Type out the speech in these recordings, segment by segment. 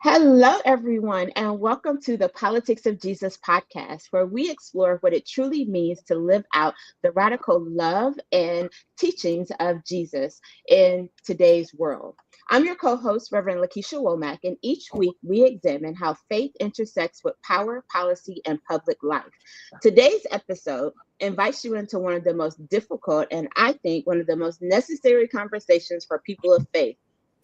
Hello, everyone, and welcome to the Politics of Jesus podcast, where we explore what it truly means to live out the radical love and teachings of Jesus in today's world. I'm your co host, Reverend LaKesha Womack, and each week we examine how faith intersects with power, policy, and public life. Today's episode invites you into one of the most difficult and I think one of the most necessary conversations for people of faith.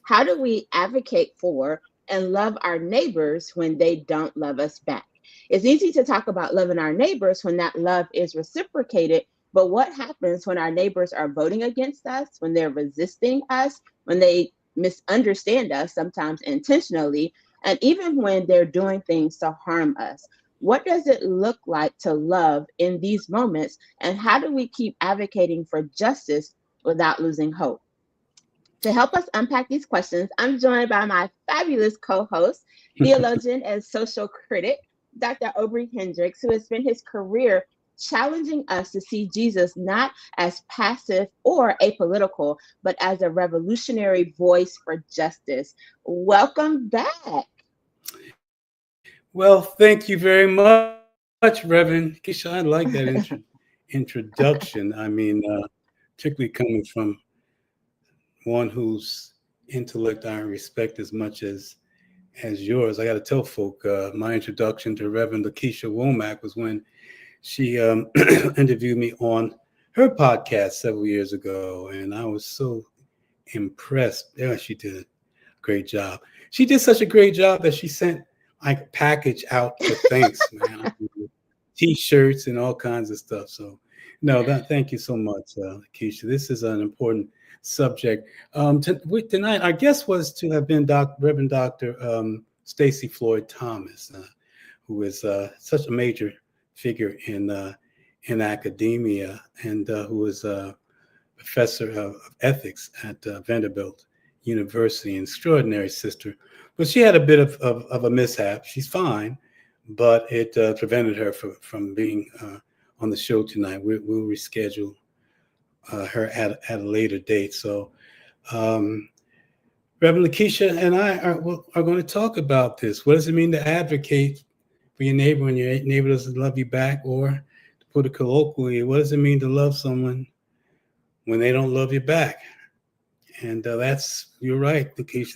How do we advocate for and love our neighbors when they don't love us back? It's easy to talk about loving our neighbors when that love is reciprocated, but what happens when our neighbors are voting against us, when they're resisting us, when they misunderstand us, sometimes intentionally, and even when they're doing things to harm us? What does it look like to love in these moments, and how do we keep advocating for justice without losing hope? To help us unpack these questions, I'm joined by my fabulous co host, theologian and social critic, Dr. Obery Hendricks, who has spent his career challenging us to see Jesus not as passive or apolitical, but as a revolutionary voice for justice. Welcome back. Well, thank you very much, Reverend Keisha. I like that introduction. Particularly coming from one whose intellect I respect as much as yours. I got to tell folk, my introduction to Reverend LaKesha Womack was when she interviewed me on her podcast several years ago, and I was so impressed. Yeah, she did a great job. She did such a great job that she sent like a package out for thanks, man. T-shirts and all kinds of stuff. So, no, thank you so much, Keisha. This is an important subject. Tonight, our guest was to have been Reverend Dr. Stacy Floyd Thomas, who is such a major figure in academia and who is a professor of ethics at Vanderbilt University, an extraordinary sister. But she had a bit of a mishap. She's fine, but it prevented her from being on the show tonight. We'll reschedule her at a later date. So Reverend LaKesha and I are going to talk about this. What does it mean to advocate for your neighbor when your neighbor doesn't love you back? Or to put it colloquially, what does it mean to love someone when they don't love you back? And you're right, LaKesha,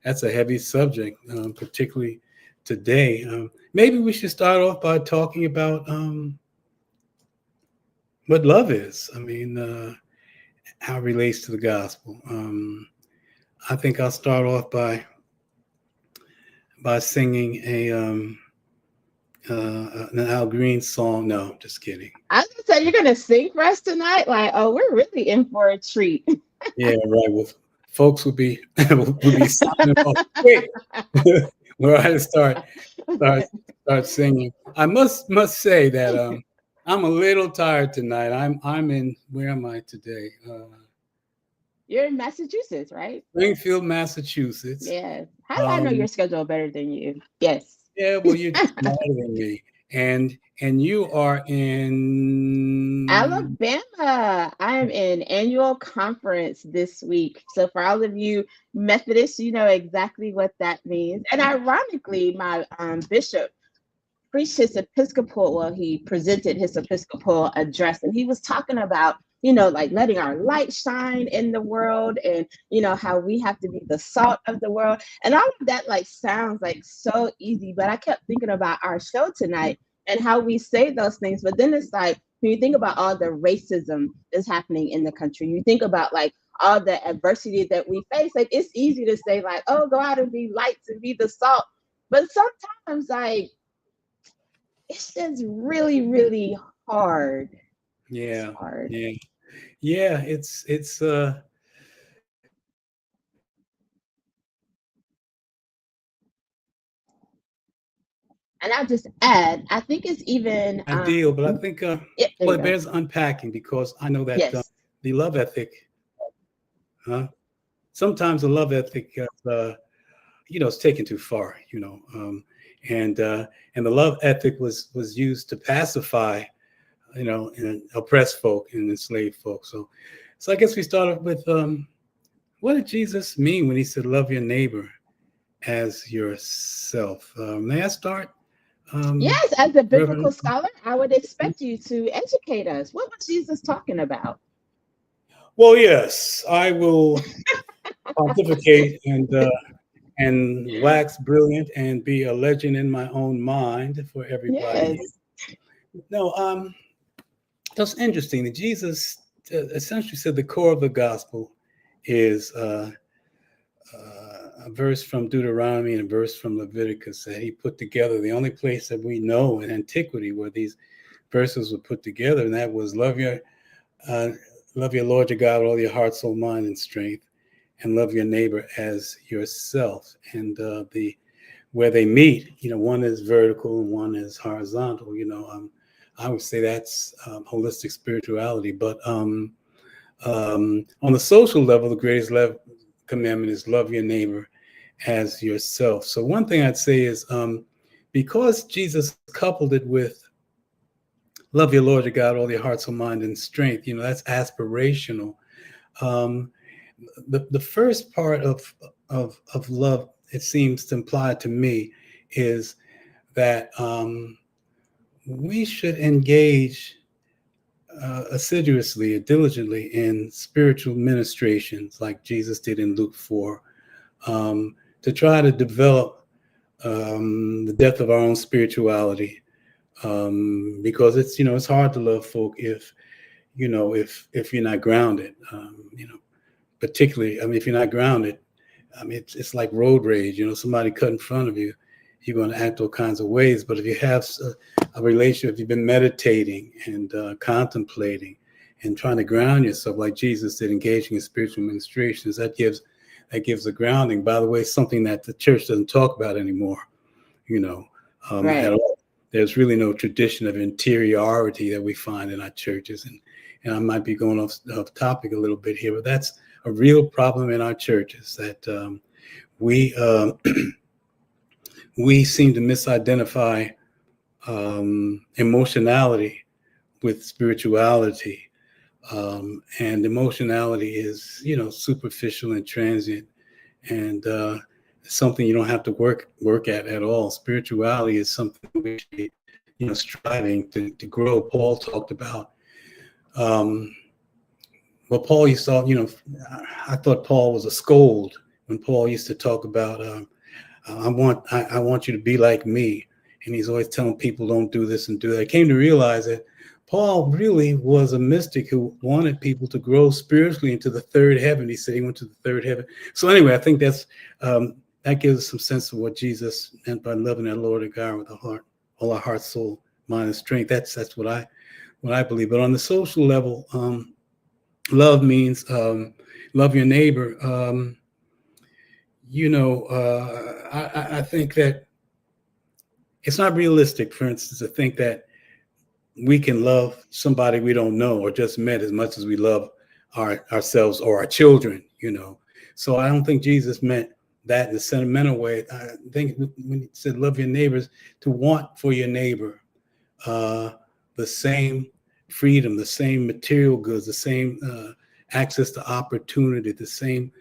that's a heavy subject, particularly today. Maybe we should start off by talking about what love is. How it relates to the gospel. I think I'll start off by singing an Al Green song. No, just kidding. I was gonna say, you're gonna sing for us tonight. Like, oh, we're really in for a treat. Yeah, right. Well, folks will be signing off. Wait, where I start singing. I must say that I'm a little tired tonight. I'm in, where am I today? You're in Massachusetts, right? Springfield, Massachusetts. Yes. How do I know your schedule better than you? Yes. Yeah, well, you're smarter than me. And you are in Alabama. I am in annual conference this week. So for all of you Methodists, you know exactly what that means. And ironically, my bishop preached his Episcopal, well, he presented his Episcopal address, and he was talking about, like letting our light shine in the world and, how we have to be the salt of the world. And all of that, like, sounds like so easy, but I kept thinking about our show tonight and how we say those things. But then it's like, when you think about all the racism that's happening in the country, you think about like all the adversity that we face, like it's easy to say like, oh, go out and be lights and be the salt. But sometimes like, it's just really, really hard. Yeah. It's hard. Yeah. It's And I'll just add, I think it's even ideal, but I think well, it bears unpacking, because I know that yes. The love ethic, sometimes the love ethic, is taken too far, and the love ethic was used to pacify, and oppressed folk and enslaved folk. So I guess we started with what did Jesus mean when he said, love your neighbor as yourself. May I start, Yes, as a biblical Reverend? scholar, I would expect you to educate us. What was Jesus talking about? Well, yes, I will pontificate and wax brilliant and be a legend in my own mind for everybody here. Yes. No, that's interesting. That Jesus essentially said the core of the gospel is a verse from Deuteronomy and a verse from Leviticus that he put together. The only place that we know in antiquity where these verses were put together, and that was uh, love your Lord your God with all your heart, soul, mind, and strength, and love your neighbor as yourself. And the where they meet, one is vertical and one is horizontal. I would say that's holistic spirituality. But on the social level, the greatest commandment is love your neighbor as yourself. So one thing I'd say is because Jesus coupled it with love your Lord your God, all your heart, soul, mind, and strength, that's aspirational. Um, the first part of love, it seems to imply to me, is that we should engage assiduously or diligently in spiritual ministrations like Jesus did in Luke 4, to try to develop the depth of our own spirituality, because it's hard to love folk if you're not grounded, particularly, if you're not grounded, it's like road rage. Somebody cut in front of you, you're going to act all kinds of ways. But if you have a relationship, if you've been meditating and contemplating and trying to ground yourself like Jesus did, engaging in spiritual ministrations, that gives a grounding. By the way, something that the church doesn't talk about anymore, at Right. all. There's really no tradition of interiority that we find in our churches. And I might be going off topic a little bit here, but that's a real problem in our churches, that we we seem to misidentify emotionality with spirituality, and emotionality is superficial and transient, and something you don't have to work at all. Spirituality is something we should be striving to grow. Paul talked about. Well, Paul used to, I thought Paul was a scold when Paul used to talk about, I want you to be like me. And he's always telling people, don't do this and do that. I came to realize that Paul really was a mystic who wanted people to grow spiritually into the third heaven. He said he went to the third heaven. So anyway, I think that gives us some sense of what Jesus meant by loving our Lord and God with our heart, all our heart, soul, mind, and strength. That's what I believe. But on the social level, love means love your neighbor. I think that it's not realistic, for instance, to think that we can love somebody we don't know or just met as much as we love ourselves or our children, So I don't think Jesus meant that in a sentimental way. I think when he said love your neighbors, to want for your neighbor the same freedom, the same material goods, the same access to opportunity, the same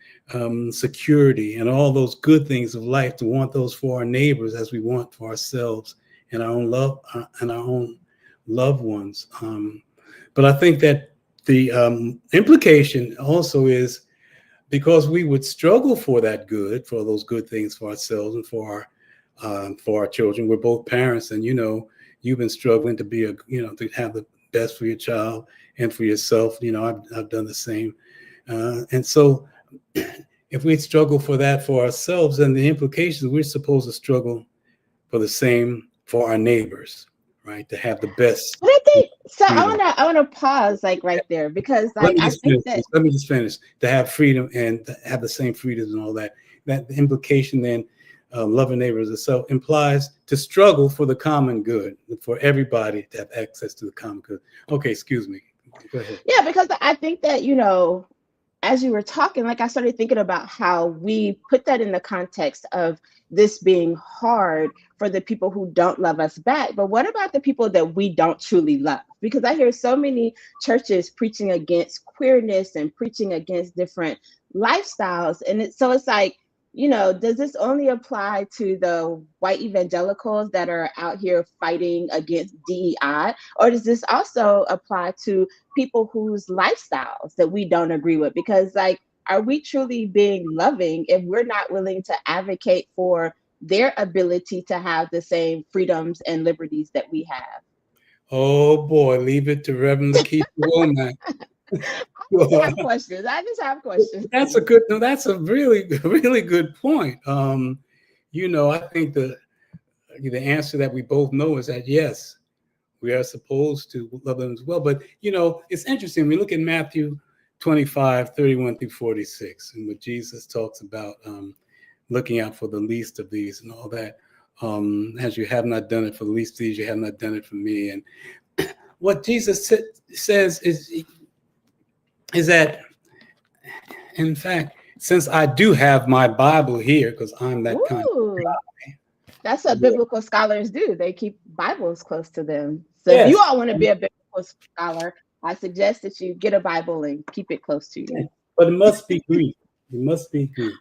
security, and all those good things of life, to want those for our neighbors as we want for ourselves and our own love and our own loved ones. But I think that the implication also is, because we would struggle for that good, for those good things for ourselves and for our children. We're both parents, and you've been struggling to be to have the best for your child and for yourself. I've done the same, and so if we struggle for that for ourselves, then the implications, we're supposed to struggle for the same for our neighbors, right? To have the best But I think so. I freedom. wanna I wanna pause like right there because Let like me I just think finish that this. Let me just finish. To have freedom and to have the same freedoms and all that. That the implication then, loving neighbors itself implies to struggle for the common good, for everybody to have access to the common good. Okay, excuse me. Go ahead. yeah, because I think that as you were talking, like I started thinking about how we put that in the context of this being hard for the people who don't love us back. But what about the people that we don't truly love? Because I hear so many churches preaching against queerness and preaching against different lifestyles. And so it's like, does this only apply to the white evangelicals that are out here fighting against DEI? Or does this also apply to people whose lifestyles that we don't agree with? Because, like, are we truly being loving if we're not willing to advocate for their ability to have the same freedoms and liberties that we have? Oh boy, leave it to Reverend LaKesha Womack. I just have questions. That's a good. No, that's a really, really good point. I think the answer that we both know is that yes, we are supposed to love them as well. But it's interesting. We look at Matthew 25:31-46, and what Jesus talks about looking out for the least of these and all that. As you have not done it for the least of these, you have not done it for me. And what Jesus says is that, in fact, since I do have my Bible here, because I'm that kind of guy. That's what biblical scholars do. They keep Bibles close to them. So yes. If you all want to be a biblical scholar, I suggest that you get a Bible and keep it close to you. But it must be Greek. It must be Greek,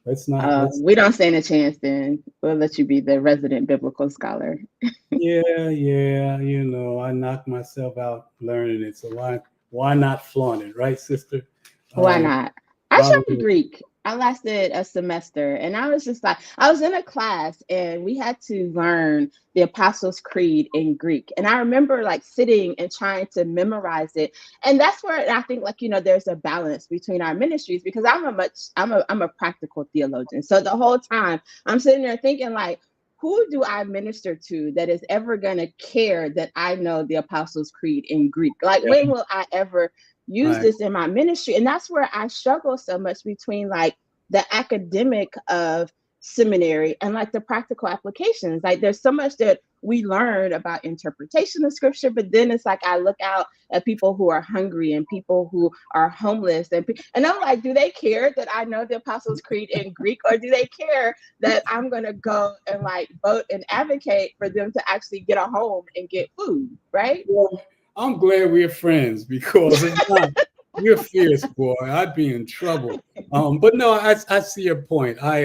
Let's not. We don't stand a chance then. We'll let you be the resident biblical scholar. Yeah. I knocked myself out learning it. So why not flaunt it, right, sister? Why not? I took Greek. I lasted a semester, and I was just like, I was in a class and we had to learn the Apostles' Creed in Greek. And I remember like sitting and trying to memorize it. And that's where I think there's a balance between our ministries, because I'm a practical theologian. So the whole time I'm sitting there thinking like, who do I minister to that is ever going to care that I know the Apostles' Creed in Greek? Like, when will I ever use this in my ministry? And that's where I struggle so much between like the academic of seminary and like the practical applications. Like, there's so much that we learn about interpretation of scripture, but then it's like I look out at people who are hungry and people who are homeless, and I'm like, do they care that I know the Apostles' Creed in Greek, or do they care that I'm gonna go and like vote and advocate for them to actually get a home and get food, right? Well, I'm glad we're friends, because if not, you're fierce, boy. I'd be in trouble. But no, I see your point. I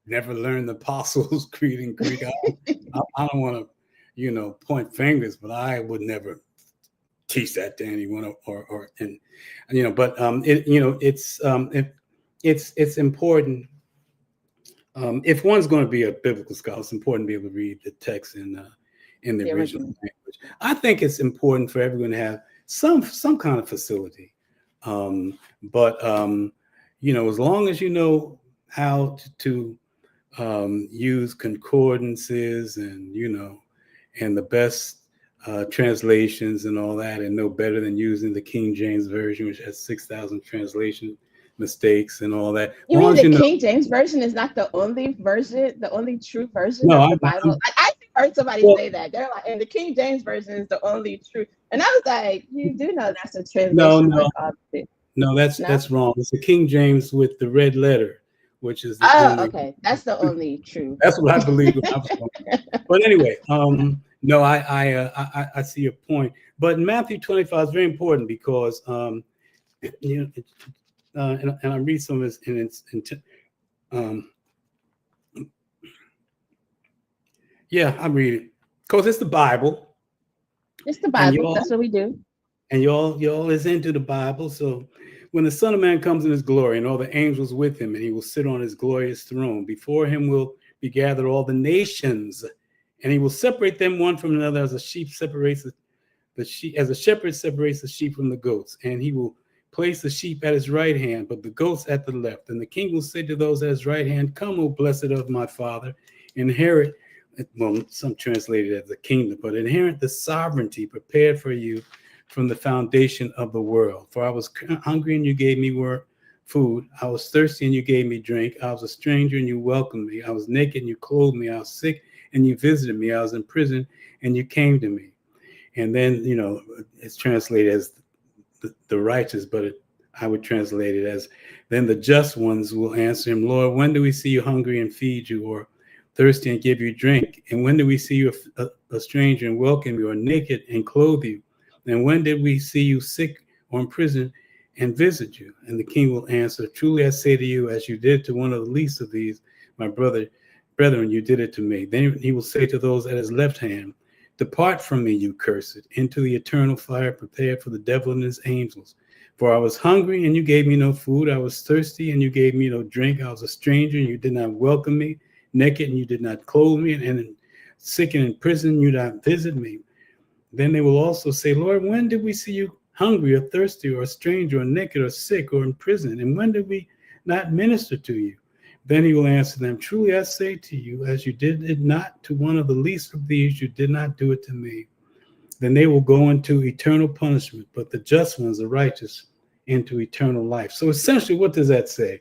never learned the Apostles' Creed in Greek. I don't want to, point fingers, but I would never teach that to anyone, but it's important. If one's going to be a biblical scholar, it's important to be able to read the text in the original language. I think it's important for everyone to have some kind of facility, but as long as you know how to use concordances and the best translations and all that, and no better than using the King James Version, which has 6,000 translation mistakes and all that. You mean the King James Version is not the only version, the only true version of the Bible? I heard somebody say that. They're like, and the King James Version is the only true. And I was like, you do know that's a translation. No, that's wrong. It's the King James with the red letter, which is okay. That's the only true. That's what I believe when I was going. But anyway, no, I see your point. But Matthew 25 is very important because and I read some of this I read it because it's the Bible. It's the Bible. That's what we do. And y'all is into the Bible. So when the Son of Man comes in his glory and all the angels with him, and he will sit on his glorious throne, before him will be gathered all the nations, and he will separate them one from another as a sheep separates the sheep, as a shepherd separates the sheep from the goats. And he will place the sheep at his right hand, but the goats at the left. And the king will say to those at his right hand, "Come, O blessed of my Father, inherit," well, some translated as the kingdom, but inherit the sovereignty prepared for you from the foundation of the world. For I was hungry and you gave me food. I was thirsty and you gave me drink. I was a stranger and you welcomed me. I was naked and you clothed me. I was sick and you visited me. I was in prison and you came to me. And then, it's translated as the righteous, but I would translate it as, then the just ones will answer him, "Lord, when do we see you hungry and feed you, or thirsty and give you drink? And when do we see you a stranger and welcome you, or naked and clothe you? And when did we see you sick or in prison and visit you. And the king will answer, truly I say to you, as you did to one of the least of these, my brethren, you did it to me. Then he will say to those at his left hand, depart from me, you cursed, into the eternal fire prepared for the devil and his angels. For I was hungry, and you gave me no food. I was thirsty, and you gave me no drink. I was a stranger, and you did not welcome me. Naked, and you did not clothe me. And sick and in prison, you did not visit me. Then they will also say, Lord, when did we see you hungry or thirsty or a stranger or naked or sick or in prison? And when did we not minister to you? Then he will answer them, truly I say to you, as you did it not to one of the least of these, you did not do it to me. Then they will go into eternal punishment, but the just ones, the righteous, into eternal life. So essentially, what does that say?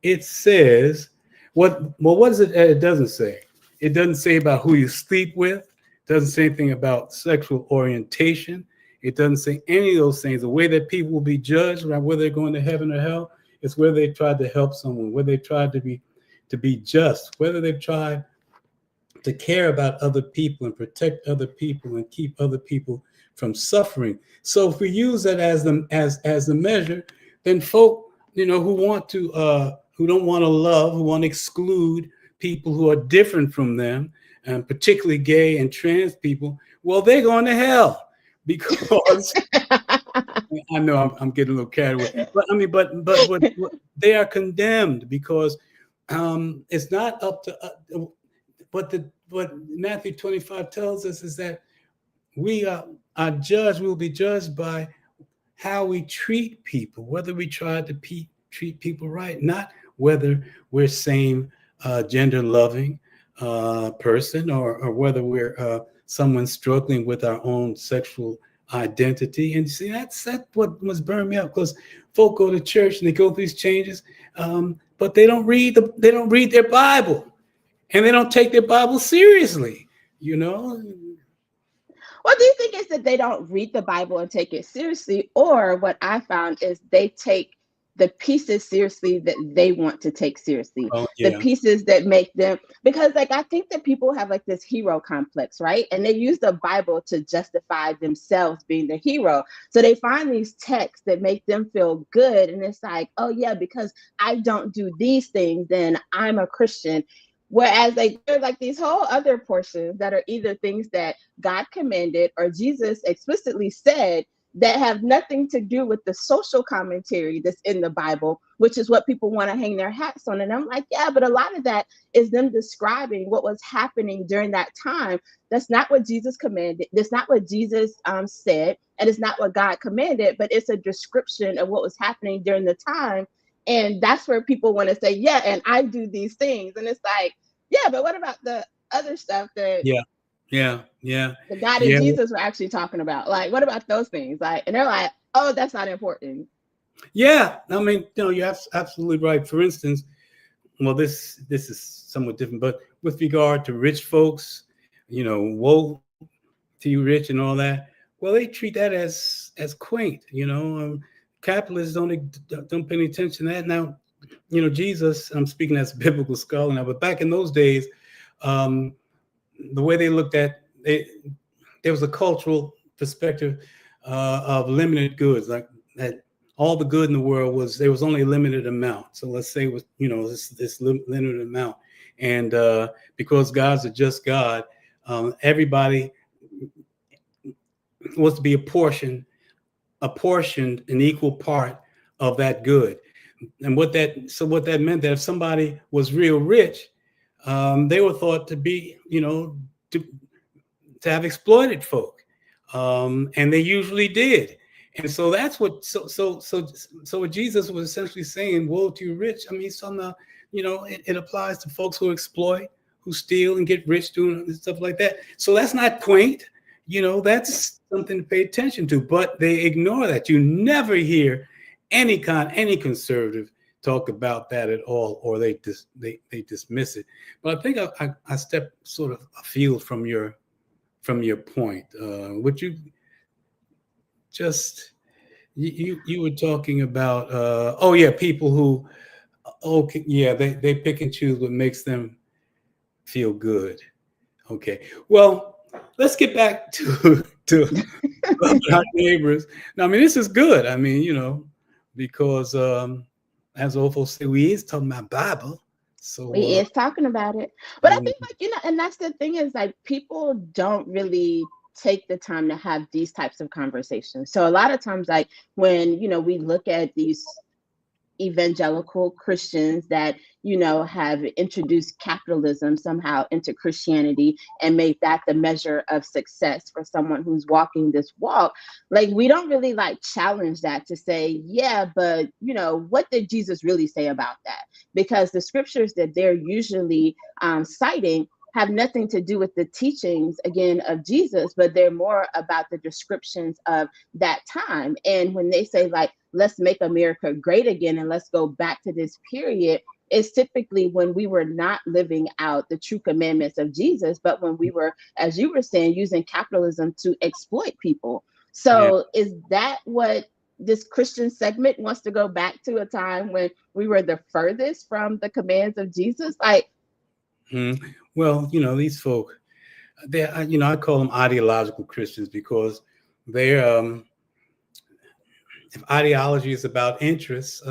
It says, what does it? It doesn't say. It doesn't say about who you sleep with. It doesn't say anything about sexual orientation. It doesn't say any of those things. The way that people will be judged, right, whether they're going to heaven or hell, is whether they tried to help someone, whether they tried to be just, whether they've tried to care about other people and protect other people and keep other people from suffering. So if we use that as the measure, then folk, who don't want to love, who want to exclude people who are different from them, and particularly gay and trans people, well, they're going to hell because I know I'm getting a little carried away, but I mean, but they are condemned because it's not up to. What Matthew 25 tells us is that we are judged. We will be judged by how we treat people, whether we try to treat people right, not whether we're same gender loving person or whether we're someone struggling with our own sexual identity. And see, that's what must burn me up, because folk go to church and they go through these changes, but they don't read their Bible. And they don't take their Bible seriously, Well, do you think it's that they don't read the Bible and take it seriously? Or what I found is they take the pieces seriously that they want to take seriously. Oh, yeah. The pieces that make them, because I think that people have this hero complex, right? And they use the Bible to justify themselves being the hero. So they find these texts that make them feel good. And it's like, oh yeah, because I don't do these things, then I'm a Christian. Whereas there are these whole other portions that are either things that God commanded or Jesus explicitly said that have nothing to do with the social commentary that's in the Bible, which is what people want to hang their hats on. And I'm like, yeah, but a lot of that is them describing what was happening during that time. That's not what Jesus commanded. That's not what Jesus said. And it's not what God commanded, but it's a description of what was happening during the time. And that's where people want to say, yeah, and I do these things. And it's like, yeah, but what about the other stuff that the God and Jesus were actually talking about? What about those things? And they're like, oh, that's not important. Yeah, I mean, you're absolutely right. For instance, well, this is somewhat different, but with regard to rich folks, woe to you rich and all that, well, they treat that as quaint, capitalists don't pay any attention to that. Now, Jesus, I'm speaking as a biblical scholar now, but back in those days, the way they looked at it, there was a cultural perspective of limited goods, like that all the good in the world there was only a limited amount. So let's say it was, this limited amount. And because God's a just God, everybody was to be apportioned an equal part of that good. And what that meant, that if somebody was real rich, they were thought to be, to have exploited folk, and they usually did. And so that's what what Jesus was essentially saying, woe to you rich. I mean, somehow, it applies to folks who exploit, who steal and get rich doing stuff like that. So that's not quaint. That's something to pay attention to, but they ignore that. You never hear any conservative talk about that at all, or they dismiss it. But I think I stepped sort of afield from your point. Would you just you were talking about people who they pick and choose what makes them feel good. Okay, well, let's get back to our neighbors. Now, I mean, this is good. I mean, because as old folks say, we is talking about Bible. So We is talking about it. But I and think, like, and that's the thing is, like, people don't really take the time to have these types of conversations. So a lot of times, like, when, we look at these evangelical Christians that, have introduced capitalism somehow into Christianity and made that the measure of success for someone who's walking this walk, like, we don't really like challenge that to say, yeah, but, what did Jesus really say about that? Because the scriptures that they're usually citing have nothing to do with the teachings, again, of Jesus, but they're more about the descriptions of that time. And when they say, like, let's make America great again and let's go back to this period, it's typically when we were not living out the true commandments of Jesus, but when we were, as you were saying, using capitalism to exploit people. yeah. So is that what this Christian segment wants to go back to, a time when we were the furthest from the commands of Jesus? Like, Well, these folk, they, I call them ideological Christians because they're, if ideology is about interests,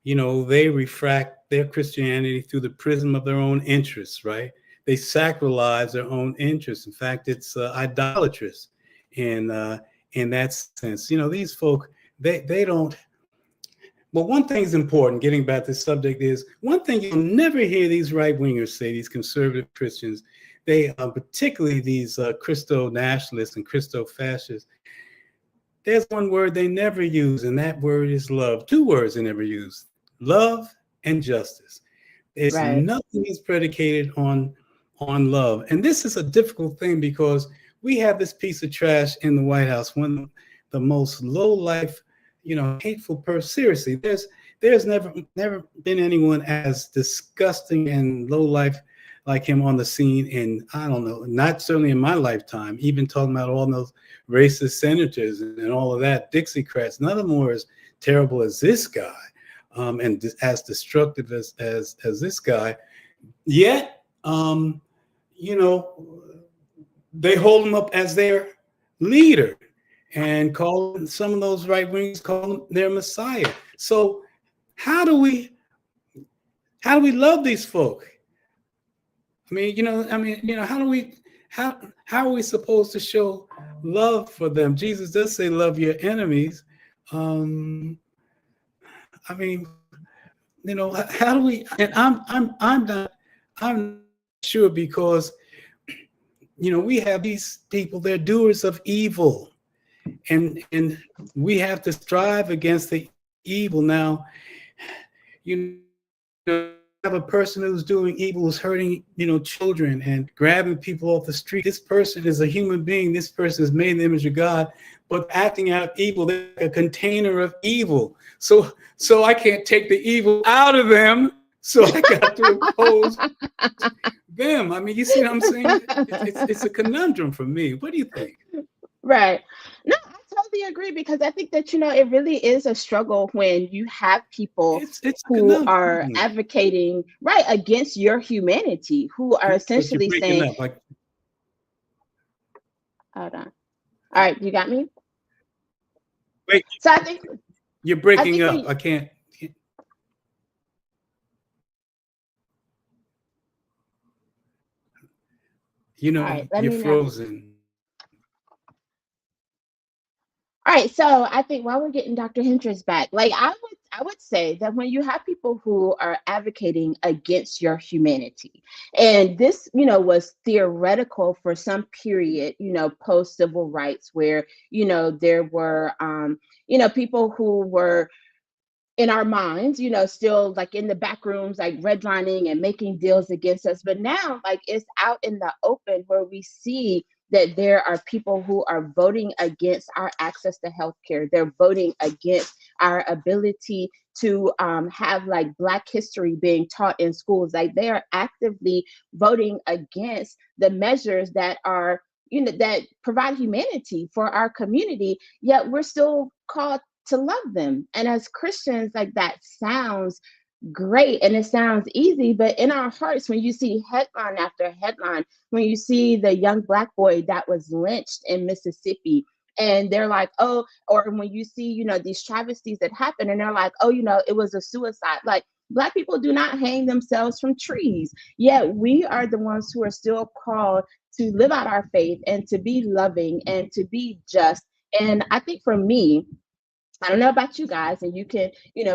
they refract their Christianity through the prism of their own interests, right? They sacralize their own interests. In fact, it's idolatrous in that sense. These folk, they don't. But one thing is important, getting back to the subject, is one thing you'll never hear these right-wingers say, these conservative Christians, they particularly these Christo-nationalists and Christo-fascists, there's one word they never use, and that word is love. Two words they never use: love and justice. It's right, nothing is predicated on love. And this is a difficult thing because we have this piece of trash in the White House, one of the most low life, hateful person. Seriously, there's never been anyone as disgusting and low life like him on the scene. And I don't know, not certainly in my lifetime. Even talking about all those racist senators and all of that, Dixiecrats, none of them were as terrible as this guy, and as destructive as this guy. Yet, they hold him up as their leader and call some of those right wings, call him their Messiah. So how do we love these folk? How are we supposed to show love for them? Jesus does say, love your enemies. Um, I mean, how do we, and I'm not sure, because, we have these people, they're doers of evil, and we have to strive against the evil. Now, have a person who's doing evil, who's hurting, children and grabbing people off the street. This person is a human being. This person is made in the image of God, but acting out evil. They're a container of evil. So I can't take the evil out of them. So I got to oppose them. I mean, you see what I'm saying? It's a conundrum for me. What do you think? right. No, I totally agree, because I think that, it really is a struggle when you have people It's a who conundrum. are advocating right against your humanity, who are But you're essentially breaking saying, up. Like, hold on. All right, you got me? wait, So I think you're breaking when up. I can't. all right, let You're me know. frozen. All right, so I think while we're getting Dr. Hendricks back, like, I would say that when you have people who are advocating against your humanity, and this, was theoretical for some period, post civil rights, where, there were people who were in our minds, still like in the back rooms, like redlining and making deals against us. But now, like, it's out in the open where we see that there are people who are voting against our access to healthcare. They're voting against our ability to have, like, Black history being taught in schools. Like, they are actively voting against the measures that are, that provide humanity for our community. Yet we're still called to love them. And as Christians, like, that sounds great and it sounds easy, but in our hearts, when you see headline after headline, when you see the young Black boy that was lynched in Mississippi, and they're like, oh, or when you see, these travesties that happen, and they're like, oh, it was a suicide. Like, Black people do not hang themselves from trees. Yet we are the ones who are still called to live out our faith and to be loving and to be just. And I think for me, I don't know about you guys, and you can,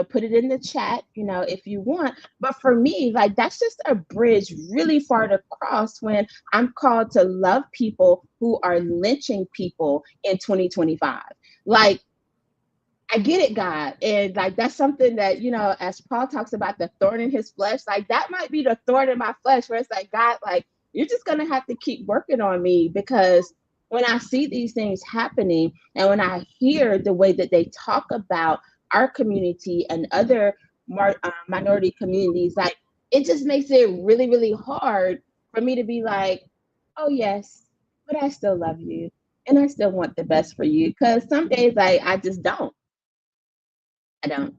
put it in the chat, if you want. But for me, like, that's just a bridge really far to cross when I'm called to love people who are lynching people in 2025. Like, I get it, God. And like, that's something that, as Paul talks about the thorn in his flesh, like, that might be the thorn in my flesh where it's like, God, like, you're just going to have to keep working on me, because when I see these things happening and when I hear the way that they talk about our community and other minority communities, like, it just makes it really, really hard for me to be like, oh, yes, but I still love you. And I still want the best for you. Because some days I just don't. I don't.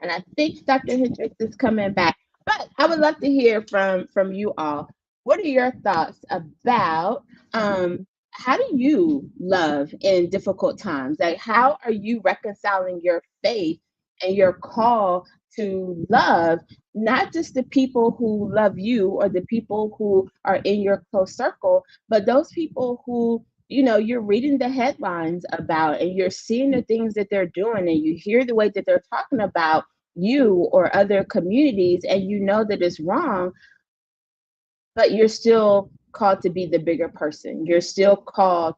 And I think Dr. Hendricks is coming back. But I would love to hear from you all. What are your thoughts about how do you love in difficult times? Like, how are you reconciling your faith and your call to love, not just the people who love you or the people who are in your close circle, but those people who you're reading the headlines about, and you're seeing the things that they're doing, and you hear the way that they're talking about you or other communities, and you know that it's wrong, but you're still called to be the bigger person. Um, you're still called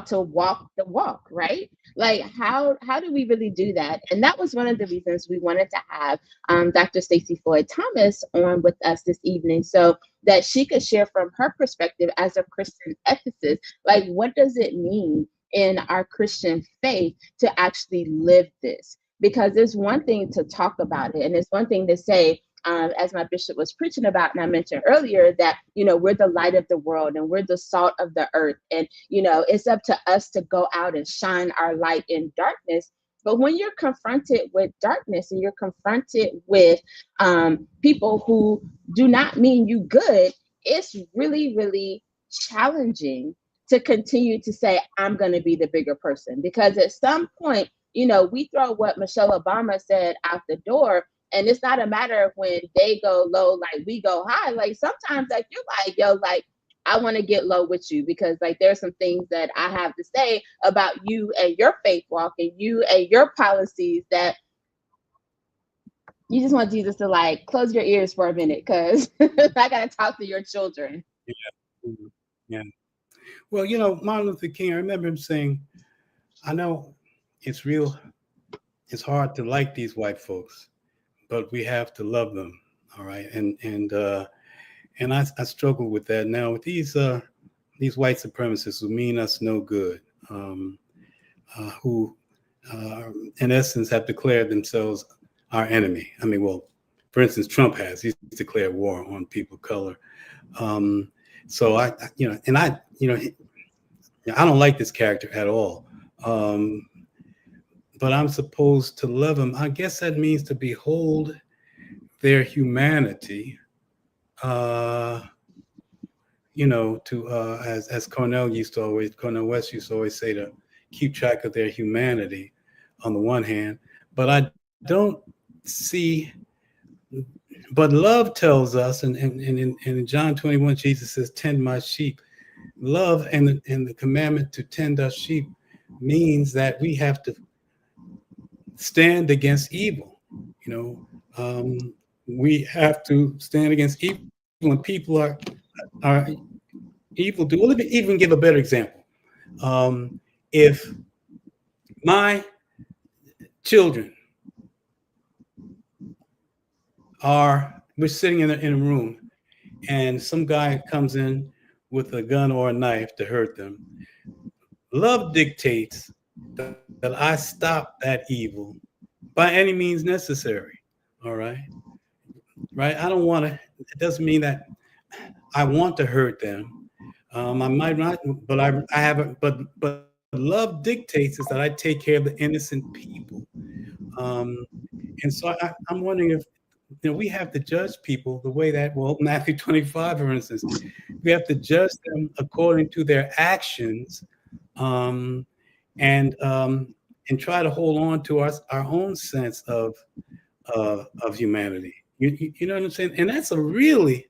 to walk the walk, right? Like, how do we really do that? And that was one of the reasons we wanted to have Dr. Stacey Floyd Thomas on with us this evening, so that she could share from her perspective as a Christian ethicist, like, what does it mean in our Christian faith to actually live this? Because there's one thing to talk about it, and it's one thing to say, as my bishop was preaching about, and I mentioned earlier that, we're the light of the world and we're the salt of the earth. And, it's up to us to go out and shine our light in darkness. But when you're confronted with darkness and you're confronted with people who do not mean you good, it's really, really challenging to continue to say, I'm going to be the bigger person. Because at some point, we throw what Michelle Obama said out the door. And it's not a matter of when they go low, like we go high. Like, sometimes, like, you're like, yo, like, I want to get low with you, because like there's some things that I have to say about you and your faith walk and you and your policies, that you just want Jesus to like close your ears for a minute, because I got to talk to your children. Yeah. Yeah. Well, Martin Luther King, I remember him saying, I know it's hard to like these white folks, but we have to love them. All right. And I struggle with that now with these white supremacists who mean us no good, who in essence have declared themselves our enemy. I mean, well, for instance, Trump he's declared war on people of color. So I don't like this character at all. But I'm supposed to love them. I guess that means to behold their humanity, as Cornel West used to always say, to keep track of their humanity on the one hand, but I don't see, but love tells us, and in John 21, Jesus says, tend my sheep. Love and the commandment to tend our sheep means that we have to stand against evil. We have to stand against evil when people are evil. We'll even give a better example. If my children we're sitting in a room, and some guy comes in with a gun or a knife to hurt them, love dictates that I stop that evil by any means necessary. All right. Right. I don't want to, it doesn't mean that I want to hurt them. I might not, but I haven't, but love dictates is that I take care of the innocent people. And so I'm wondering if we have to judge people the way that, well, Matthew 25, for instance, we have to judge them according to their actions, um, and um, and try to hold on to our own sense of humanity. You know what I'm saying? And that's a really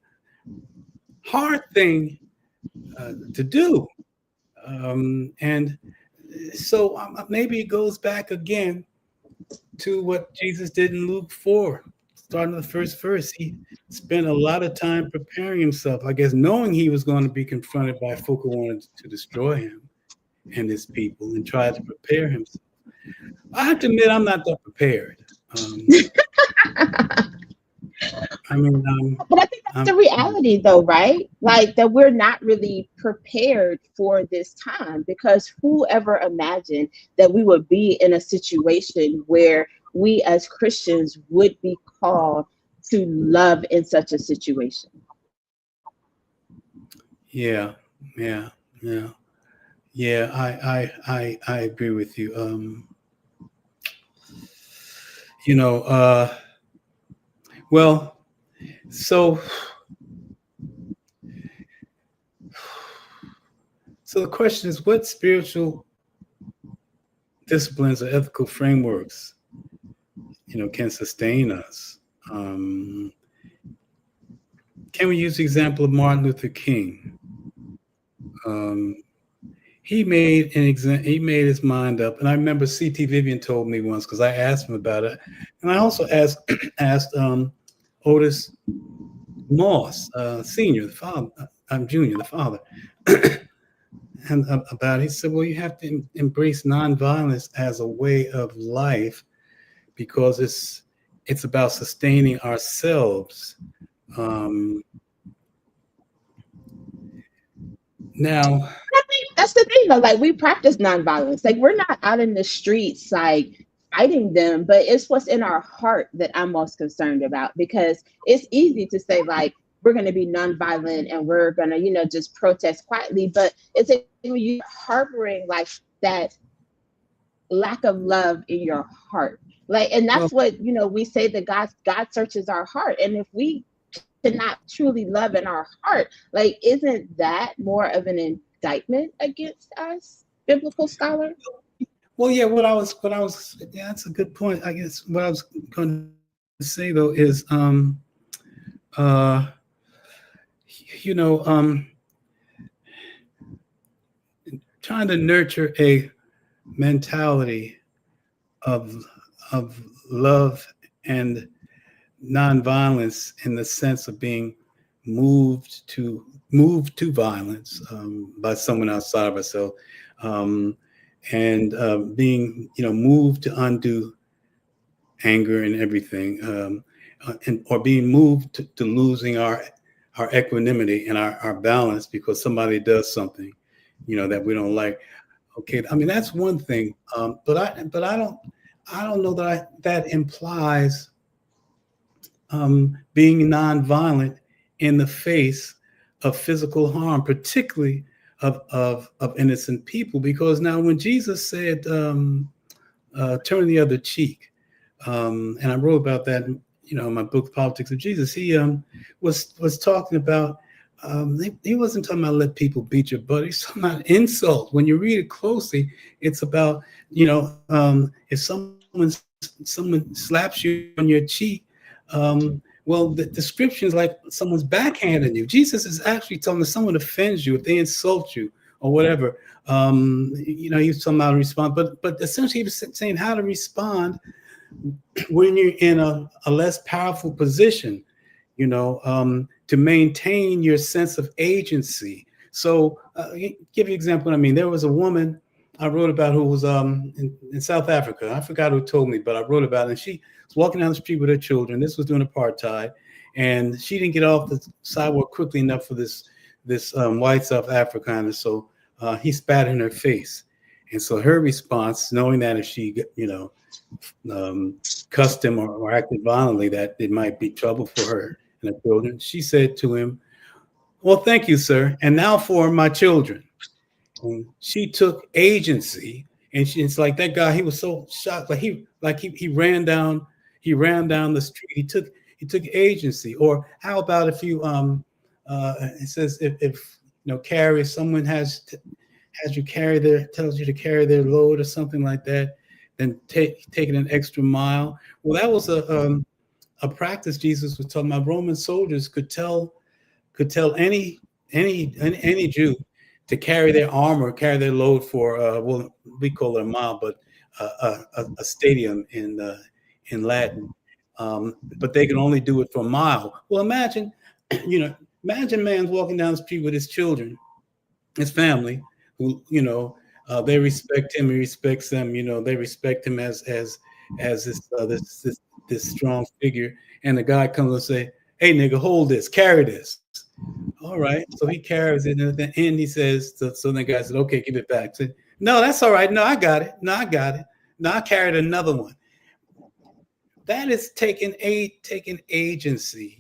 hard thing to do. And so maybe it goes back again to what Jesus did in Luke 4, starting the first verse. He spent a lot of time preparing himself, I guess, knowing he was going to be confronted by folk who wanted to destroy him and his people, and tried to prepare himself. I have to admit, I'm not that prepared. I mean, But I think that's the reality, though, right? Like that we're not really prepared for this time, because who ever imagined that we would be in a situation where we as Christians would be called to love in such a situation? yeah, yeah, yeah, yeah. I agree with you. You know, well, so the question is, what spiritual disciplines or ethical frameworks, can sustain us? Can we use the example of Martin Luther King? He made his mind up, and I remember C.T. Vivian told me once, because I asked him about it, and I also asked Otis Moss, Senior, the father, I'm Junior, the father, and about it. He said, well, you have to embrace nonviolence as a way of life, because it's about sustaining ourselves. Now, I think that's the thing, though. Like we practice nonviolence. Like we're not out in the streets like fighting them, but it's what's in our heart that I'm most concerned about, because it's easy to say like we're going to be nonviolent and we're going to, just protest quietly, but it's when you harboring like that lack of love in your heart. Like, and well, that's what, we say that God searches our heart. And if we cannot truly love in our heart, like, isn't that more of an indictment against us, biblical scholar? well, yeah. Yeah, that's a good point. I guess what I was going to say though is, uh, you know, trying to nurture a mentality of love and nonviolence, in the sense of being moved to violence by someone outside of ourselves, and being moved to undo anger and everything, or being moved to losing our equanimity and our balance because somebody does something that we don't like. Okay, I mean that's one thing, but I don't know that implies being nonviolent in the face of physical harm, particularly of innocent people. Because now, when Jesus said, "Turn the other cheek," and I wrote about that, in my book, Politics of Jesus, he was talking about. He wasn't talking about let people beat your butt. He's talking about insult. When you read it closely, it's about if someone slaps you on your cheek, well, the description is like someone's backhanding you. Jesus is actually telling, if someone offends you, if they insult you or whatever, he was talking about response, but essentially he was saying how to respond when you're in a less powerful position, to maintain your sense of agency. So, give you an example. I mean, there was a woman I wrote about who was in South Africa. I forgot who told me, but I wrote about it. And she was walking down the street with her children. This was during apartheid, and she didn't get off the sidewalk quickly enough for this white South Africaner. So he spat in her face, and so her response, knowing that if she cussed him or acted violently, that it might be trouble for her and her children, she said to him, "Well, thank you, sir. And now for my children." And she took agency, and it's like that guy. He was so shocked, he ran down the street. You took agency. Or how about if you it says if carry, someone has you carry their, tells you to carry their load or something like that, then taking an extra mile. Well, that was a practice Jesus was talking about. Roman soldiers could tell any Jew to carry their armor, carry their load for well, we call it a mile, but a stadium in Latin. But they can only do it for a mile. Well, imagine, imagine man's walking down the street with his children, his family, who they respect him, he respects them. They respect him as this strong figure, and the guy comes and say, "Hey, nigga, hold this, carry this." All right, so he carries it, and at the end he says, so the guy said, "Okay, give it back." Said, "No, that's all right. No, I got it. No, I got it. No, I carried another one." That is taking agency.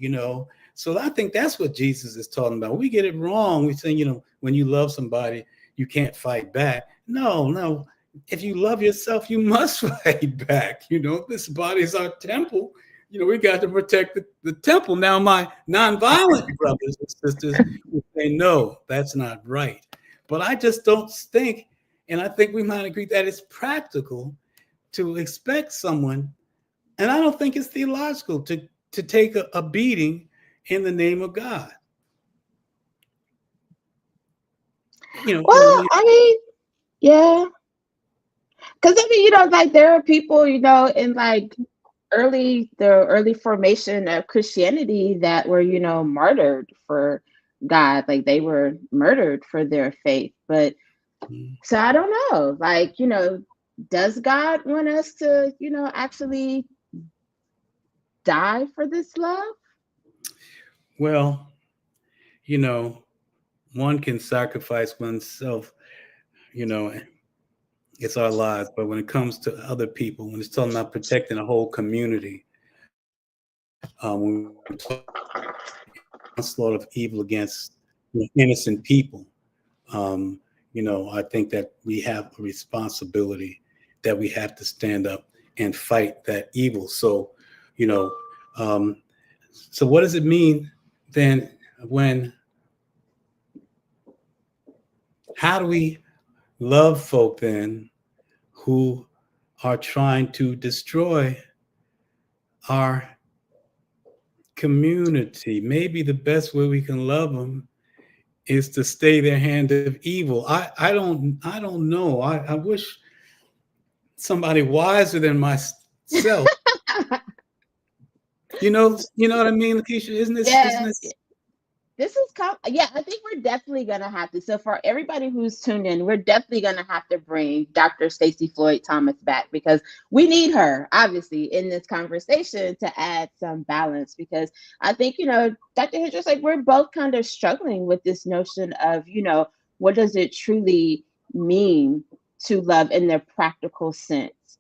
So I think that's what Jesus is talking about. We get it wrong. We say, when you love somebody, you can't fight back. No. If you love yourself, you must fight back. This body is our temple. We got to protect the temple. Now, my nonviolent brothers and sisters will say, no, that's not right. But I just don't think, and I think we might agree that it's practical to expect someone, and I don't think it's theological to take a beating in the name of God. Well, I mean, yeah. Because I mean, like there are people, in like the early formation of Christianity that were, martyred for God. Like they were murdered for their faith. But so I don't know. Like, does God want us to, actually die for this love? Well, one can sacrifice oneself, it's our lives. But when it comes to other people, when it's talking about protecting a whole community, when we talk onslaught of evil against innocent people, I think that we have a responsibility that we have to stand up and fight that evil. So, so what does it mean then how do we love folk then who are trying to destroy our community? Maybe the best way we can love them is to stay their hand of evil. I don't know. I wish somebody wiser than myself. You know what I mean, LaKesha? Isn't this? This is I think we're definitely gonna have to. So for everybody who's tuned in, we're definitely gonna have to bring Dr. Stacey Floyd Thomas back, because we need her obviously in this conversation to add some balance. Because I think, Dr. Hendricks, like we're both kind of struggling with this notion of, what does it truly mean to love in their practical sense?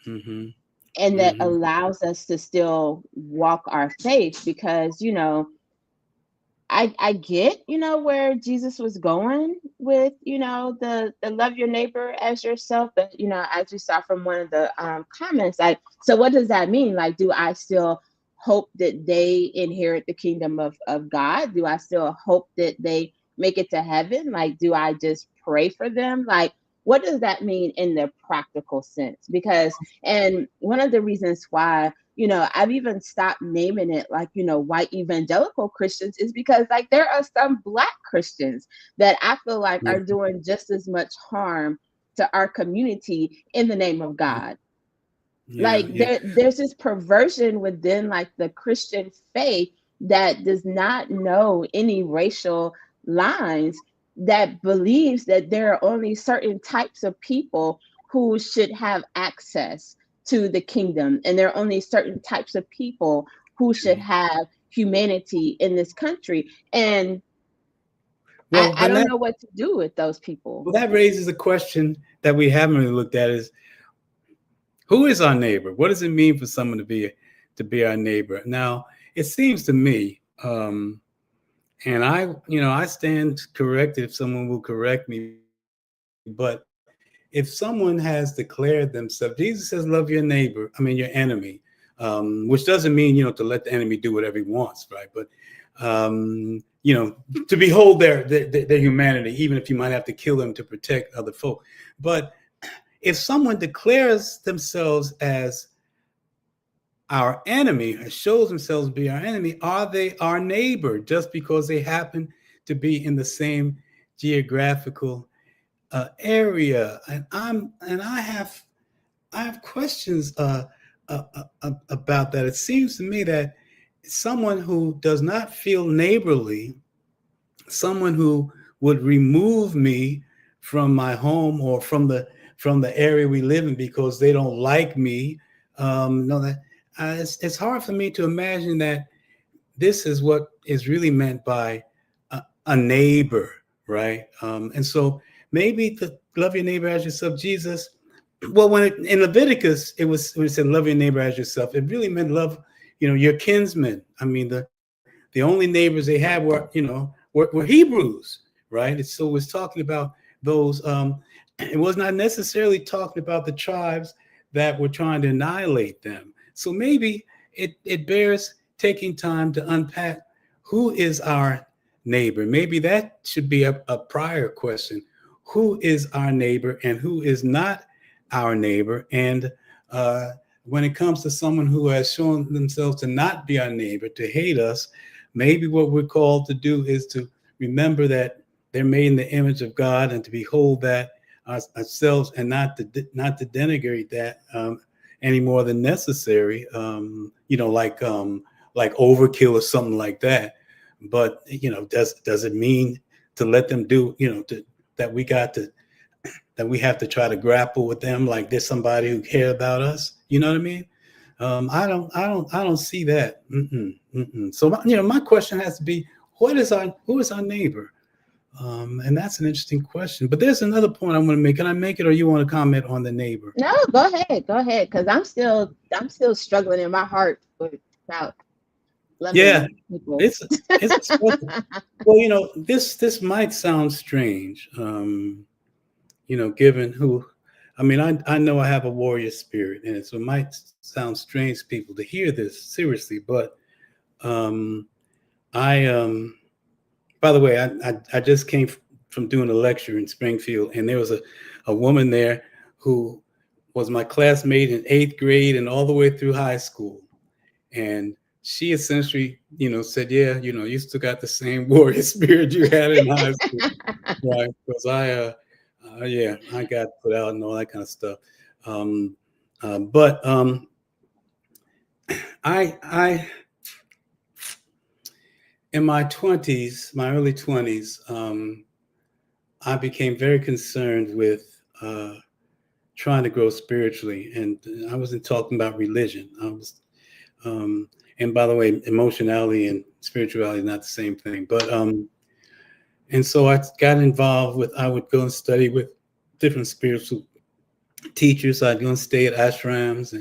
Mm-hmm. And that allows us to still walk our faith, because, I get, where Jesus was going with, the love your neighbor as yourself. But, as you saw from one of the comments, like, so what does that mean? Like, do I still hope that they inherit the kingdom of God? Do I still hope that they make it to heaven? Like, do I just pray for them? Like, what does that mean in the practical sense? Because, and one of the reasons why, I've even stopped naming it like, white evangelical Christians, is because like there are some Black Christians that I feel like are doing just as much harm to our community in the name of God. There's this perversion within like the Christian faith that does not know any racial lines, that believes that there are only certain types of people who should have access to the kingdom, and there are only certain types of people who should have humanity in this country. And I don't know what to do with those people. Well, that raises a question that we haven't really looked at: is who is our neighbor? What does it mean for someone to be our neighbor? Now, it seems to me, and I stand corrected if someone will correct me, but if someone has declared themselves, Jesus says, love your neighbor, your enemy. which doesn't mean, to let the enemy do whatever he wants, right? But, to behold their humanity, even if you might have to kill them to protect other folk. But if someone declares themselves as our enemy, or shows themselves to be our enemy, are they our neighbor just because they happen to be in the same geographical area? And I have questions about that. It seems to me that someone who does not feel neighborly, someone who would remove me from my home or from the area we live in because they don't like me, it's hard for me to imagine that this is what is really meant by a neighbor, right? And so maybe to love your neighbor as yourself, Jesus. Well, in Leviticus, when it said love your neighbor as yourself, it really meant love, your kinsmen. I mean, the only neighbors they had were Hebrews, right? And so it was talking about those. It was not necessarily talking about the tribes that were trying to annihilate them. So maybe it bears taking time to unpack who is our neighbor. Maybe that should be a prior question. Who is our neighbor and who is not our neighbor? And when it comes to someone who has shown themselves to not be our neighbor, to hate us, maybe what we're called to do is to remember that they're made in the image of God and to behold that ourselves, and not to denigrate that any more than necessary, like overkill or something like that. But does it mean to let them do that we have to try to grapple with them like there's somebody who cares about us? You know what I mean? I don't see that. So my question has to be, who is our neighbor? And that's an interesting question. But there's another point I want to make. Can I make it, or you want to comment on the neighbor? No, go ahead, because I'm still struggling in my heart about loving people. It's well, this might sound strange, given who. I mean, I know I have a warrior spirit in it, so it might sound strange to people to hear this seriously. But by the way, I just came from doing a lecture in Springfield, and there was a woman there who was my classmate in 8th grade and all the way through high school. And she essentially, said, yeah, you still got the same warrior spirit you had in high school. Right. Because I got put out and all that kind of stuff. But I in my early 20s, I became very concerned with trying to grow spiritually. And I wasn't talking about religion. I was, and by the way, emotionality and spirituality is not the same thing. But and so I got involved I would go and study with different spiritual teachers. I'd go and stay at ashrams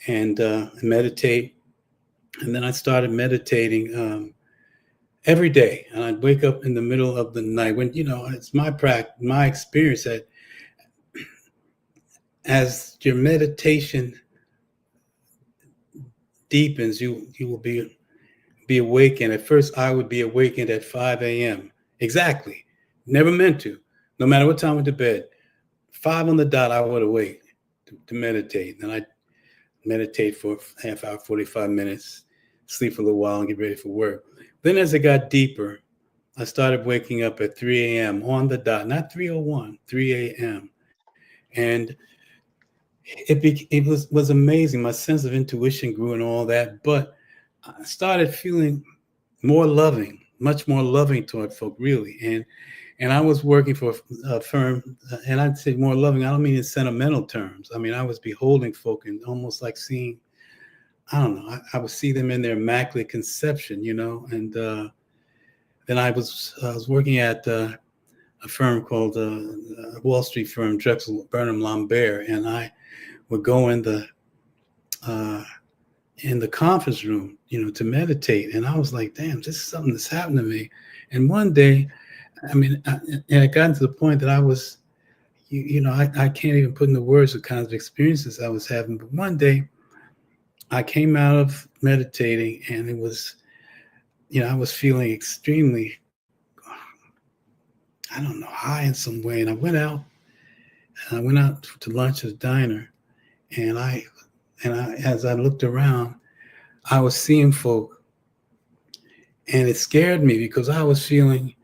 and meditate. And then I started meditating every day. And I'd wake up in the middle of the night when, it's my experience that as your meditation deepens, you will be awakened. At first, I would be awakened at 5 a.m. Exactly. Never meant to. No matter what time I went to bed, 5 on the dot, I would awake to meditate. And I'd meditate for a half hour, 45 minutes, sleep for a little while, and get ready for work. Then as it got deeper, I started waking up at 3 a.m. on the dot, not 3:01, 3 a.m. And it was amazing. My sense of intuition grew and all that, but I started feeling more loving, much more loving toward folk, really. And I was working for a firm, and I'd say more loving. I don't mean in sentimental terms. I mean, I was beholding folk and almost like seeing, I don't know, I would see them in their immaculate conception, and then I was working at a firm called Wall Street firm, Drexel Burnham Lambert, and I would go in the conference room, to meditate. And I was like, damn, this is something that's happened to me. And one day, I mean, and it got to the point that I was, I can't even put into words the kinds of experiences I was having. But one day I came out of meditating, and it was, I was feeling extremely, I don't know, high in some way. And I went out to lunch at a diner, and as I looked around, I was seeing folk, and it scared me because I was feeling,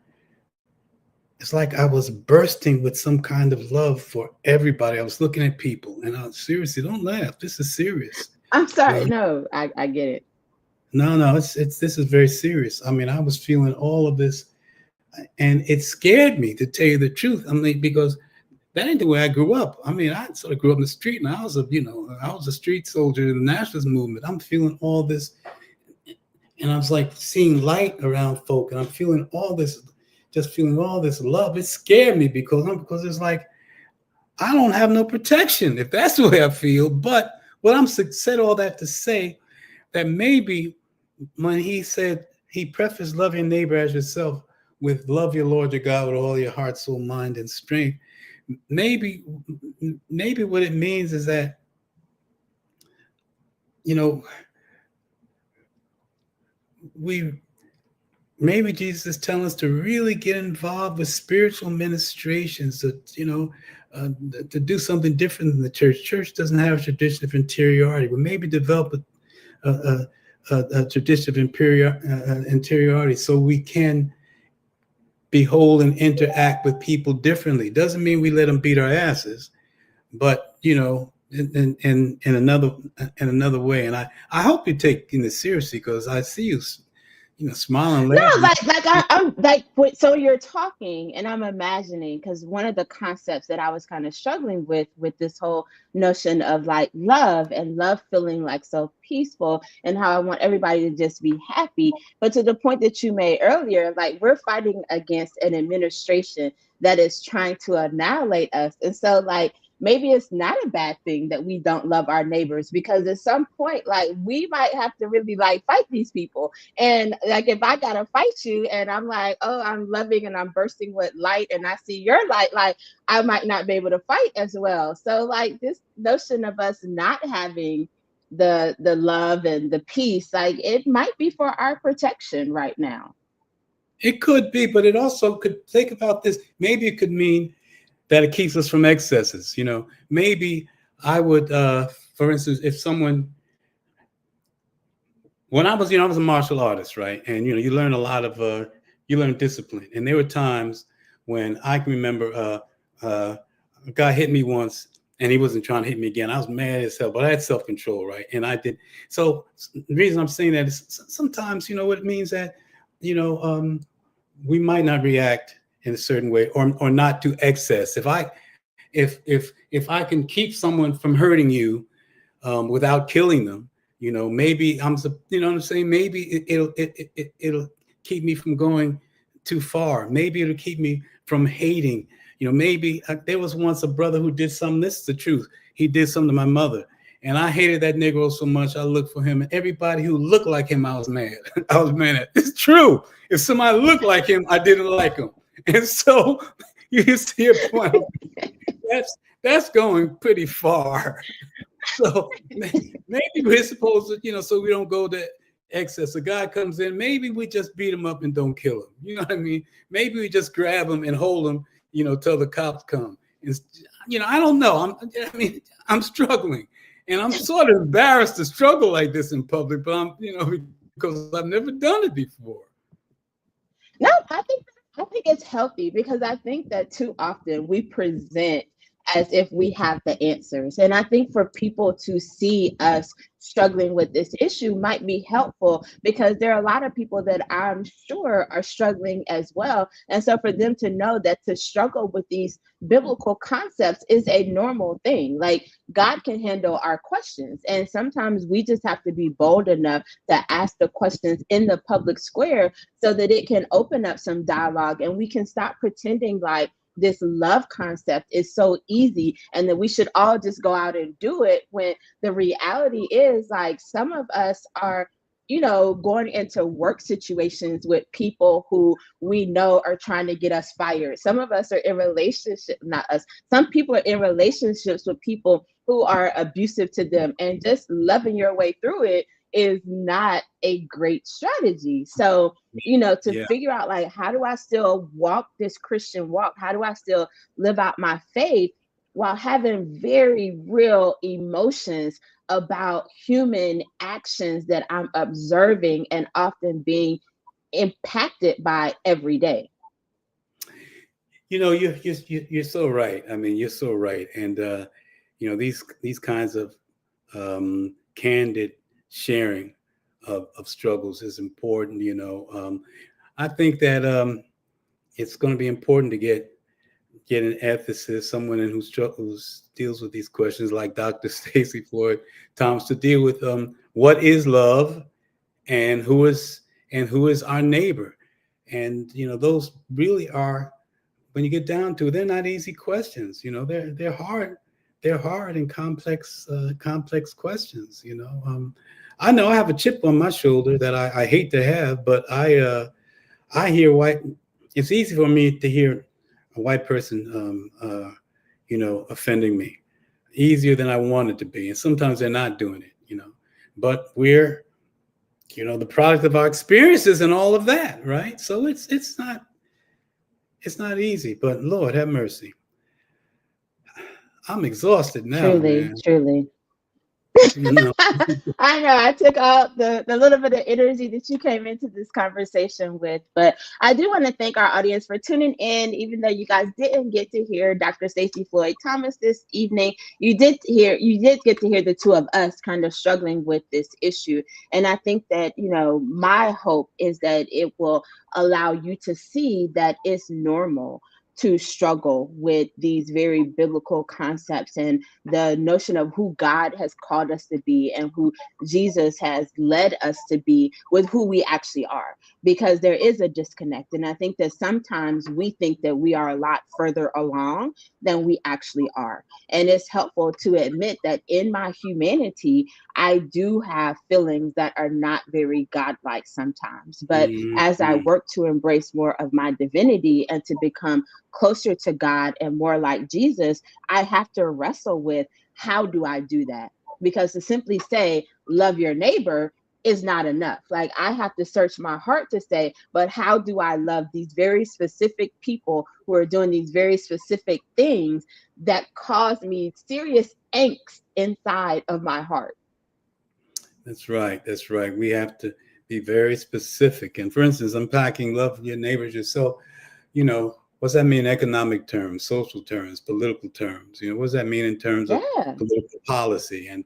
it's like I was bursting with some kind of love for everybody. I was looking at people, and I was, seriously, don't laugh. This is serious. I'm sorry. No, I get it. No, it's this is very serious. I mean, I was feeling all of this, and it scared me, to tell you the truth. I mean, because that ain't the way I grew up. I mean, I sort of grew up in the street, and I was a street soldier in the nationalist movement. I'm feeling all this, and I was like seeing light around folk, and I'm feeling all this, just feeling all this love. It scared me because it's like I don't have no protection if that's the way I feel. But what I'm said all that to say that maybe when he said, he prefaced love your neighbor as yourself with love your Lord your God with all your heart, soul, mind, and strength. Maybe what it means is that, maybe Jesus is telling us to really get involved with spiritual ministrations, to do something different than the church. Church doesn't have a tradition of interiority, but maybe develop a tradition of interiority, so we can behold and interact with people differently. Doesn't mean we let them beat our asses, but in another way. And I hope you're taking this seriously, because I see you, smiling, laughing. No, I'm like, so you're talking, and I'm imagining, because one of the concepts that I was kind of struggling with this whole notion of like love, and love feeling like so peaceful, and how I want everybody to just be happy. But to the point that you made earlier, like, we're fighting against an administration that is trying to annihilate us. And so, like, maybe it's not a bad thing that we don't love our neighbors, because at some point, like, we might have to really like fight these people. And like, if I gotta fight you, and I'm like, oh, I'm loving and I'm bursting with light, and I see your light, like, I might not be able to fight as well. So like, this notion of us not having the love and the peace, like, it might be for our protection right now. It could be, but it also could, think about this. Maybe it could mean that it keeps us from excesses. Maybe I would, for instance, if someone, when I was a martial artist, right? And, you learn a lot of, you learn discipline. And there were times when I can remember a guy hit me once, and he wasn't trying to hit me again. I was mad as hell, but I had self-control, right? And I did. So the reason I'm saying that is sometimes, what it means that, we might not react in a certain way, or not to excess. If I can keep someone from hurting you without killing them, maybe I'm, what I'm saying, maybe it'll keep me from going too far. Maybe it'll keep me from hating. Maybe there was once a brother who did something. This is the truth. He did something to my mother, and I hated that Negro so much. I looked for him, and everybody who looked like him, I was mad. I was mad at. It's true. If somebody looked like him, I didn't like him. And so you see a point. That's going pretty far. So maybe we're supposed to, so we don't go to excess. A guy comes in, maybe we just beat him up and don't kill him. You know what I mean? Maybe we just grab him and hold him, till the cops come. And, I don't know. I'm struggling, and I'm sort of embarrassed to struggle like this in public, but I'm, because I've never done it before. No, I think it's healthy, because I think that too often we present as if we have the answers. And I think for people to see us struggling with this issue might be helpful, because there are a lot of people that I'm sure are struggling as well. And so for them to know that to struggle with these biblical concepts is a normal thing. Like, God can handle our questions. And sometimes we just have to be bold enough to ask the questions in the public square, so that it can open up some dialogue, and we can stop pretending like this love concept is so easy and that we should all just go out and do it, when the reality is, like, some of us are, going into work situations with people who we know are trying to get us fired. Some of us are in relationships, not us. Some people are in relationships with people who are abusive to them, and just loving your way through it is not a great strategy. So, to Yeah. figure out, like, how do I still walk this Christian walk? How do I still live out my faith while having very real emotions about human actions that I'm observing and often being impacted by every day? You're so right. I mean, you're so right. And these kinds of candid sharing of struggles is important. I think that it's going to be important to get an ethicist, someone in who deals with these questions, like Dr. Stacy Floyd Thomas, to deal with what is love and who is our neighbor. And those really are, when you get down to it, they're not easy questions. They're hard. They're hard and complex questions. I know I have a chip on my shoulder that I hate to have, but I hear white. It's easy for me to hear a white person, offending me, easier than I want it to be. And sometimes they're not doing it. But we're, the product of our experiences and all of that, right? So it's not easy. But Lord have mercy, I'm exhausted now, Truly, man. truly. You know, I know I took out the little bit of energy that you came into this conversation with, but I do want to thank our audience for tuning in. Even though you guys didn't get to hear Dr. Stacey Floyd Thomas this evening, you did get to hear the two of us kind of struggling with this issue. And I think that, my hope is that it will allow you to see that it's normal to struggle with these very biblical concepts and the notion of who God has called us to be and who Jesus has led us to be with who we actually are, because there is a disconnect. And I think that sometimes we think that we are a lot further along than we actually are. And it's helpful to admit that in my humanity, I do have feelings that are not very godlike sometimes. But as I mhm. work to embrace more of my divinity and to become closer to God and more like Jesus, I have to wrestle with, how do I do that? Because to simply say, love your neighbor, is not enough. Like, I have to search my heart to say, but how do I love these very specific people who are doing these very specific things that cause me serious angst inside of my heart? That's right. That's right. We have to be very specific. And for instance, unpacking love your neighbors yourself, what's that mean in economic terms, social terms, political terms? What does that mean in terms of Yeah. political policy and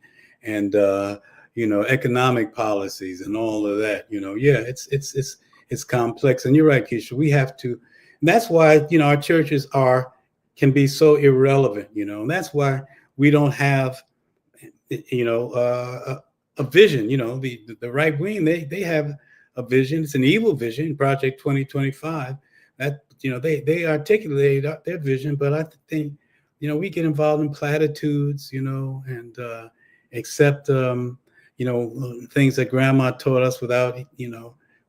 economic policies and all of that? Yeah, it's complex. And you're right, Keisha. We have to, and that's why, our churches can be so irrelevant, and that's why we don't have, a vision. The right wing, they have a vision. It's an evil vision, Project 2025. That they articulate their vision, but I think we get involved in platitudes, and accept things that grandma taught us without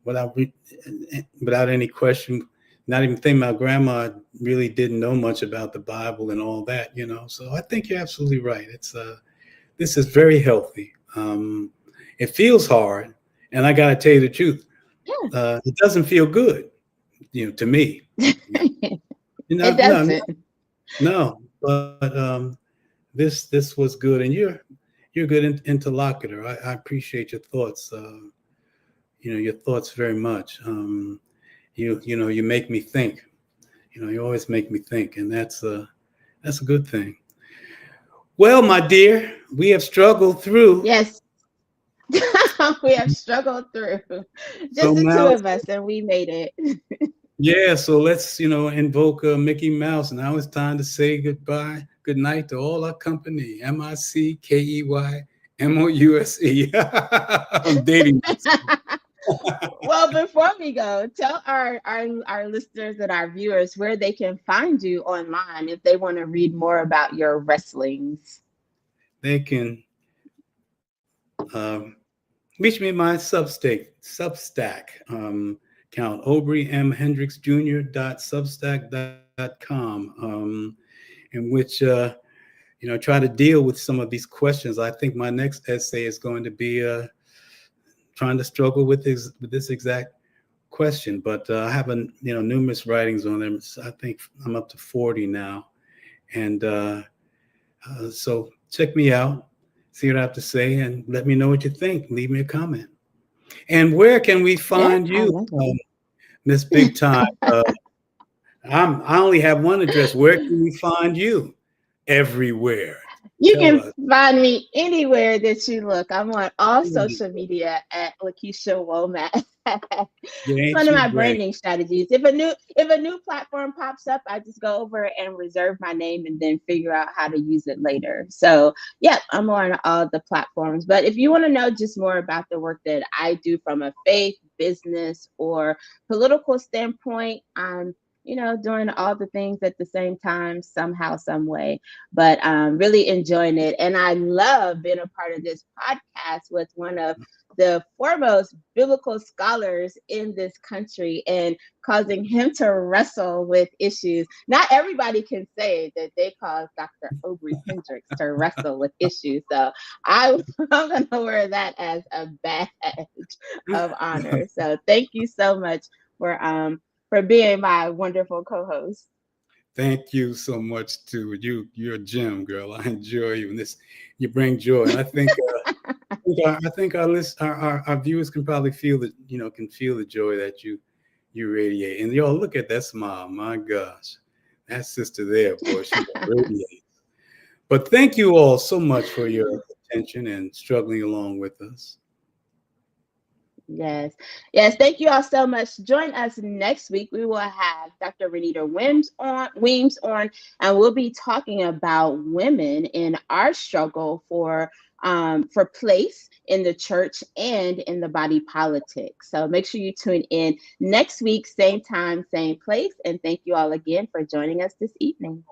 without any question. Not even thinking about grandma really didn't know much about the Bible and all that. So I think you're absolutely right. This is very healthy. It feels hard, and I got to tell you the truth. Yeah. It doesn't feel good, to me. It No, doesn't. no. But this was good, and you're a good interlocutor. I appreciate your thoughts. Your thoughts very much. You make me think. You always make me think, and that's a good thing. Well, my dear, we have struggled through. Yes. We have struggled through, So just the two now, of us, and we made it. yeah. So let's invoke Mickey Mouse. Now it's time to say goodbye, good night to all our company. MICKEYMOUSE. I'm dating myself. Well, before we go, tell our listeners and our viewers where they can find you online if they want to read more about your wrestlings. They can um, reach me at my Substack account, Obery M. Hendricks Jr. Substack.com, in which try to deal with some of these questions. I think my next essay is going to be trying to struggle with this exact question, but I have numerous writings on them. I think I'm up to 40 now, and so check me out, see what I have to say, and let me know what you think. Leave me a comment. And where can we Yeah, find I you, love it. Miss Big Time? I only have one address. Where can we find you? Everywhere. You Tell can us. find me anywhere that you look. I'm on all social media at LaKesha Womack. Yeah, It's ain't one of you my great? branding strategies. If a new platform pops up, I just go over and reserve my name and then figure out how to use it later. So yeah, I'm on all the platforms. But if you want to know just more about the work that I do from a faith, business, or political standpoint, I'm doing all the things at the same time, somehow, some way, but really enjoying it. And I love being a part of this podcast with one of the foremost biblical scholars in this country and causing him to wrestle with issues. Not everybody can say that they caused Dr. Obery Hendricks to wrestle with issues. So I'm going to wear that as a badge of honor. So thank you so much for being my wonderful co-host. Thank you so much too. You're a gem, girl. I enjoy you, and you bring joy. And I think our viewers can probably feel the joy that you radiate. And y'all look at that smile. My gosh, that sister there, boy, she radiates. But thank you all so much for your attention and struggling along with us. Yes. Yes. Thank you all so much. Join us next week. We will have Dr. Renita Weems on, and we'll be talking about women in our struggle for place in the church and in the body politic. So make sure you tune in next week, same time, same place. And thank you all again for joining us this evening.